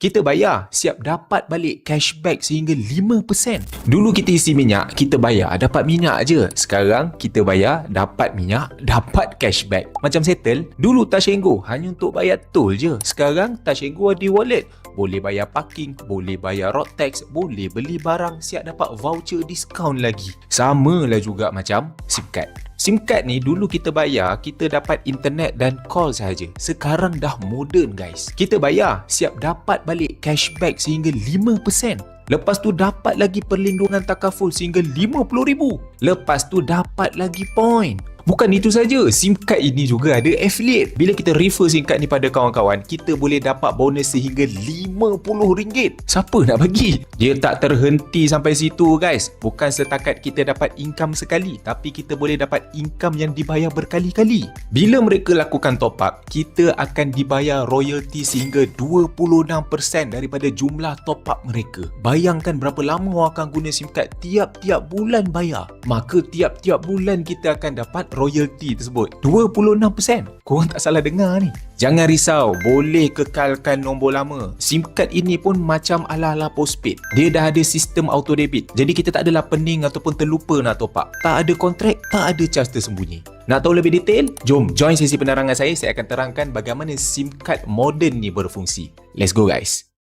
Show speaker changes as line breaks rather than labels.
Kita bayar, siap dapat balik cashback sehingga 5%. Dulu kita isi minyak, kita bayar, dapat minyak je. Sekarang kita bayar, dapat minyak, dapat cashback. Macam settle, dulu Touch 'n Go hanya untuk bayar tol je. Sekarang Touch 'n Go ada wallet. Boleh bayar parking, boleh bayar road tax, boleh beli barang, siap dapat voucher diskaun lagi. Sama lah juga macam SIM card. SIM card ni dulu kita bayar, kita dapat internet dan call sahaja. Sekarang dah moden guys. Kita bayar, siap dapat balik cashback sehingga 5%. Lepas tu dapat lagi perlindungan takaful sehingga RM50,000. Lepas tu dapat lagi point. Bukan itu saja, SIM card ini juga ada affiliate. Bila kita refer SIM card ni pada kawan-kawan, kita boleh dapat bonus sehingga RM50. Siapa nak bagi? Dia tak terhenti sampai situ guys. Bukan setakat kita dapat income sekali, tapi kita boleh dapat income yang dibayar berkali-kali. Bila mereka lakukan top up, kita akan dibayar royalty sehingga 26% daripada jumlah top up mereka. Bayangkan berapa lama awak akan guna SIM card, tiap-tiap bulan bayar. Maka tiap-tiap bulan kita akan dapat royalty tersebut 26%. Korang tak salah dengar ni. Jangan risau, boleh kekalkan nombor lama. SIM card ini pun macam ala-ala postpaid. Dia dah ada sistem auto debit. Jadi kita tak adalah pening ataupun terlupa nak top up. Tak ada kontrak, tak ada charge tersembunyi. Nak tahu lebih detail? Jom join sesi penerangan saya. Saya akan terangkan bagaimana SIM card moden ni berfungsi. Let's go guys.